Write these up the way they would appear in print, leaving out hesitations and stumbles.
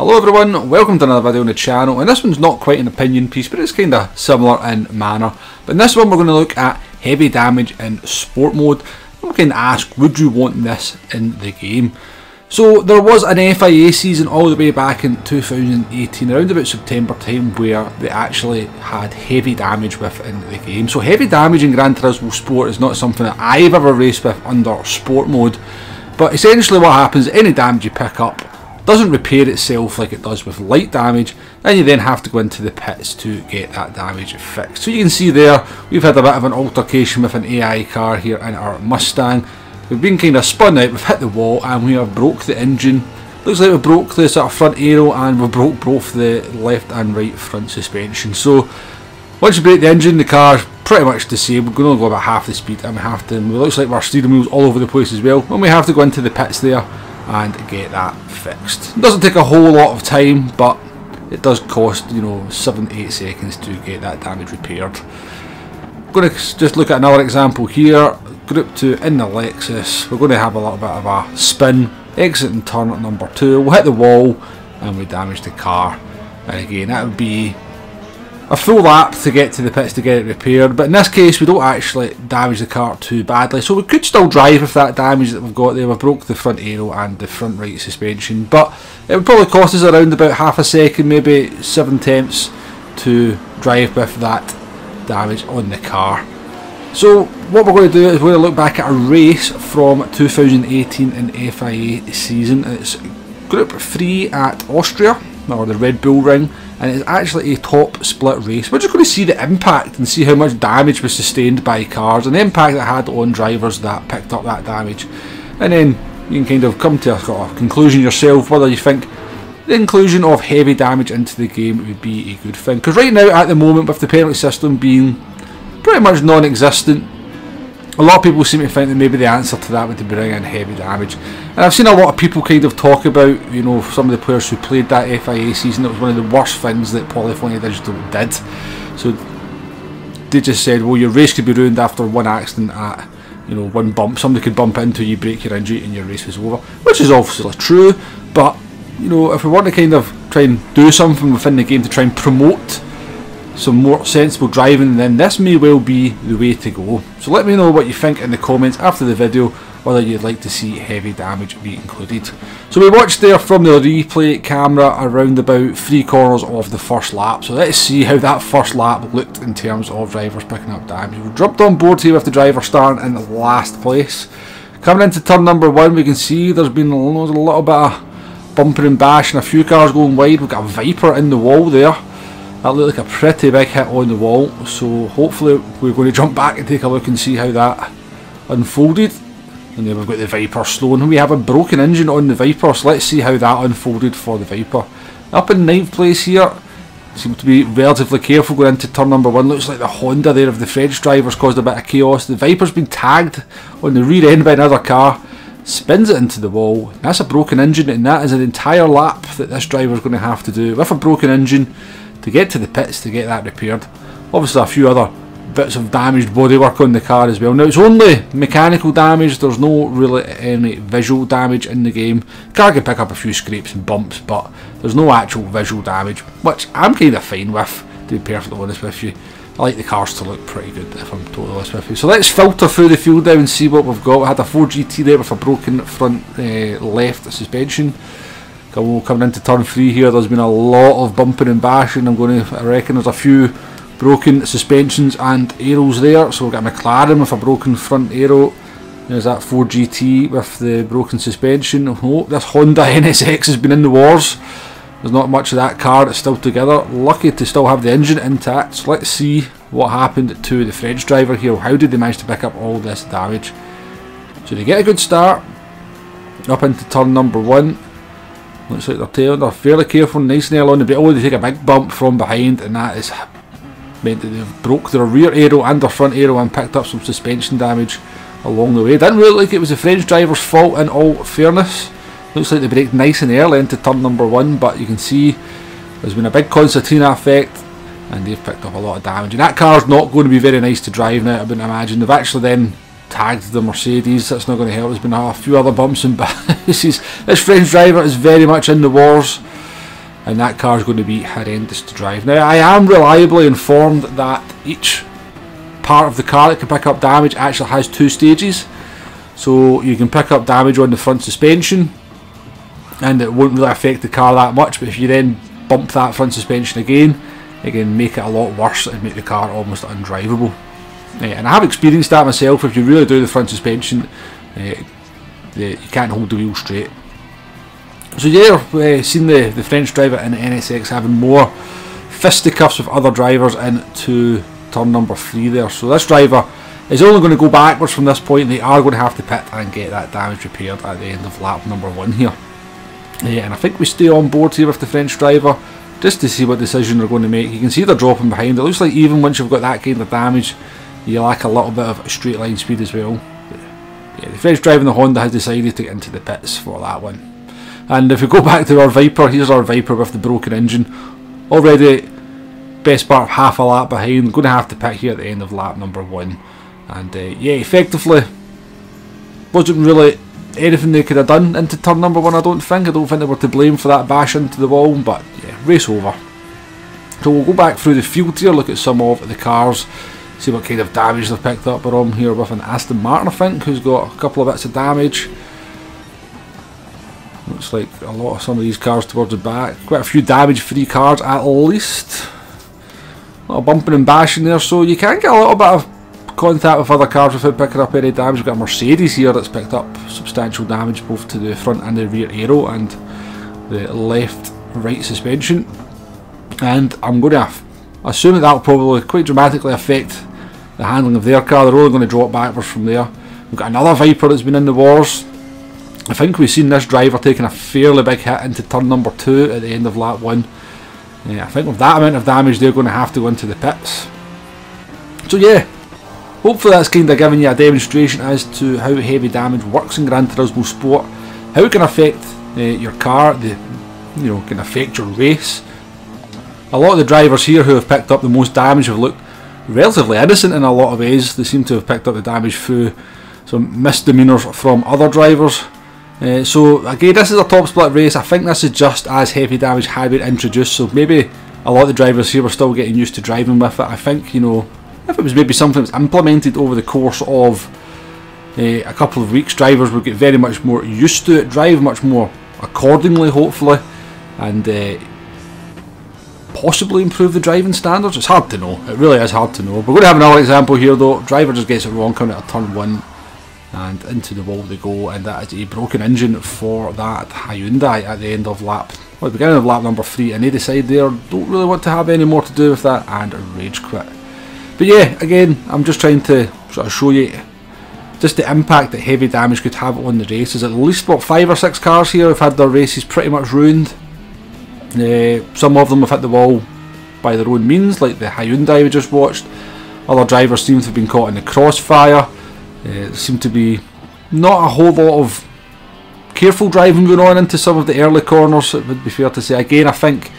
Hello everyone, welcome to another video on the channel, and this one's not quite an opinion piece, but it's kind of similar in manner. But in this one we're going to look at heavy damage in sport mode. I'm going to ask, would you want this in the game? So there was an FIA season all the way back in 2018, around about September time, where they actually had heavy damage within the game. So heavy damage in Gran Turismo Sport is not something that I've ever raced with under sport mode, but essentially what happens, any damage you pick up doesn't repair itself like it does with light damage, and you then have to go into the pits to get that damage fixed. So you can see there, we've had a bit of an altercation with an AI car here in our Mustang. We've been kind of spun out, we've hit the wall, and we have broke the engine. Looks like we broke the sort of front aero, and we broke both the left and right front suspension. So once you break the engine, the car's pretty much disabled. We're going to go about half the speed, and it looks like our steering wheel's all over the place as well, and we have to go into the pits there and get that fixed. It doesn't take a whole lot of time, but it does cost, 7-8 seconds to get that damage repaired. I'm going to just look at another example here. Group 2 in the Lexus. We're going to have a little bit of a spin, exit and turn at number 2. We'll hit the wall and we damage the car. And again, that would be a full lap to get to the pits to get it repaired, but in this case we don't actually damage the car too badly, so we could still drive with that damage that we've got there. We broke the front aero and the front right suspension, but it would probably cost us around about half a second, maybe 7 tenths to drive with that damage on the car. So what we're going to do is we're going to look back at a race from 2018 in FIA season. It's Group 3 at Austria, or the Red Bull Ring, and it's actually a top split race. We're just going to see the impact and see how much damage was sustained by cars and the impact it had on drivers that picked up that damage. And then you can kind of come to a sort of conclusion yourself whether you think the inclusion of heavy damage into the game would be a good thing. Because right now, at the moment, with the penalty system being pretty much non-existent, a lot of people seem to think that maybe the answer to that would be bring in heavy damage. And I've seen a lot of people kind of talk about, some of the players who played that FIA season, it was one of the worst things that Polyphony Digital did. So they just said, well, your race could be ruined after one accident at, one bump. Somebody could bump into you, break your injury, and your race was over. Which is obviously true, but, if we want to kind of try and do something within the game to try and promote some more sensible driving, then this may well be the way to go. So let me know what you think in the comments after the video, whether you'd like to see heavy damage be included. So we watched there from the replay camera around about 3/4 of the first lap, so let's see how that first lap looked in terms of drivers picking up damage. We've jumped on board here with the driver starting in last place. Coming into turn number 1, we can see there's been a little bit of bumping and bashing, a few cars going wide. We've got a Viper in the wall there. That looked like a pretty big hit on the wall, so hopefully we're going to jump back and take a look and see how that unfolded. And then we've got the Viper slowing. We have a broken engine on the Viper, so let's see how that unfolded for the Viper. Up in 9th place here, seem to be relatively careful going into turn number 1. Looks like the Honda there of the French drivers caused a bit of chaos. The Viper's been tagged on the rear end by another car, spins it into the wall. That's a broken engine, and that is an entire lap that this driver's going to have to do with a broken engine to get to the pits to get that repaired. Obviously a few other bits of damaged bodywork on the car as well. Now it's only mechanical damage, there's no really any visual damage in the game. Car can pick up a few scrapes and bumps, but there's no actual visual damage, which I'm kind of fine with, to be perfectly honest with you. I like the cars to look pretty good, if I'm totally honest with you. So let's filter through the field now and see what we've got. We had a 4GT there with a broken front left suspension. Coming into turn 3 here, there's been a lot of bumping and bashing. I reckon there's a few broken suspensions and aeros there. So we've got a McLaren with a broken front aero. There's that 4GT with the broken suspension. Oh, this Honda NSX has been in the wars. There's not much of that car that's still together. Lucky to still have the engine intact. So let's see what happened to the French driver here. How did they manage to pick up all this damage? So they get a good start up into turn number 1. Looks like they're fairly careful, nice and early on the brake. Oh, they take a big bump from behind, and that has meant that they've broke their rear aero and their front aero and picked up some suspension damage along the way. Didn't really look like it was the French driver's fault, in all fairness. Looks like they braked nice and early into turn number 1, but you can see there's been a big concertina effect, and they've picked up a lot of damage. And that car's not going to be very nice to drive now, I wouldn't imagine. They've actually then tagged the Mercedes. That's not going to help. There's been a few other bumps and bashes. This French driver is very much in the wars. and that car is going to be horrendous to drive. Now, I am reliably informed that each part of the car that can pick up damage actually has 2 stages. So you can pick up damage on the front suspension and it won't really affect the car that much, but if you then bump that front suspension again, it can make it a lot worse and make the car almost undrivable. And I have experienced that myself. If you really do the front suspension, you can't hold the wheel straight. So yeah, we've seen the French driver in the NSX having more fisticuffs with other drivers into turn number 3 there. So this driver is only going to go backwards from this point. They are going to have to pit and get that damage repaired at the end of lap number 1 here. And I think we stay on board here with the French driver just to see what decision they're going to make. You can see they're dropping behind. It looks like even once you've got that kind of damage, you lack a little bit of straight line speed as well. Yeah, the French driver in the Honda has decided to get into the pits for that one. And if we go back to our Viper, here's our Viper with the broken engine. Already best part of half a lap behind. Going to have to pit here at the end of lap number 1. And yeah, effectively wasn't really anything they could have done into turn number 1, I don't think. I don't think they were to blame for that bash into the wall, but yeah, race over. So we'll go back through the field here, look at some of the cars, see what kind of damage they've picked up. We're on here with an Aston Martin, I think, who's got a couple of bits of damage. Looks like a lot of some of these cars towards the back. Quite a few damage-free cars at least. A little bumping and bashing there, so you can get a little bit of contact with other cars without picking up any damage. We've got a Mercedes here that's picked up substantial damage both to the front and the rear aero and the left-right suspension. And I'm going to assume that will probably quite dramatically affect the handling of their car. They're only going to drop backwards from there. We've got another Viper that's been in the wars. I think we've seen this driver taking a fairly big hit into turn number 2 at the end of lap 1. I think with that amount of damage they're going to have to go into the pits. So yeah, hopefully that's kind of giving you a demonstration as to how heavy damage works in Gran Turismo Sport, how it can affect your car, can affect your race. A lot of the drivers here who have picked up the most damage have looked relatively innocent in a lot of ways. They seem to have picked up the damage through some misdemeanours from other drivers. So again, this is a top split race. I think this is just as heavy damage had been introduced, so maybe a lot of the drivers here were still getting used to driving with it. I think, if it was maybe something that was implemented over the course of a couple of weeks, drivers would get very much more used to it, drive much more accordingly, hopefully, and possibly improve the driving standards. It's hard to know, it really is hard to know. We're going to have another example here though. Driver just gets it wrong coming out of turn 1 and into the wall they go, and that is a broken engine for that Hyundai at the end of the beginning of lap number 3, and they decide they don't really want to have any more to do with that and rage quit. But yeah, again, I'm just trying to sort of show you just the impact that heavy damage could have on the races. At least what 5 or 6 cars here have had their races pretty much ruined. Some of them have hit the wall by their own means, like the Hyundai we just watched. Other drivers seem to have been caught in the crossfire. There seemed to be not a whole lot of careful driving going on into some of the early corners, it would be fair to say. Again, I think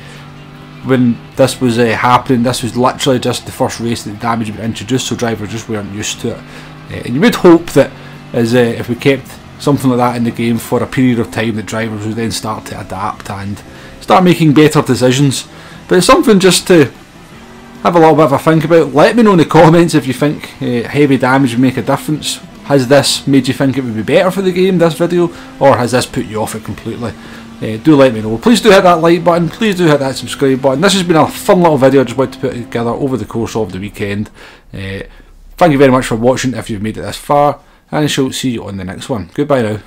when this was happening, this was literally just the first race that the damage had been introduced, so drivers just weren't used to it. And you would hope that if we kept something like that in the game for a period of time, that drivers would then start to adapt and start making better decisions. But it's something just to have a little bit of a think about. Let me know in the comments if you think heavy damage would make a difference. Has this made you think it would be better for the game, this video, or has this put you off it completely? Do let me know. Please do hit that like button, please do hit that subscribe button. This has been a fun little video I just wanted to put together over the course of the weekend. Thank you very much for watching if you've made it this far, and I shall see you on the next one. Goodbye now.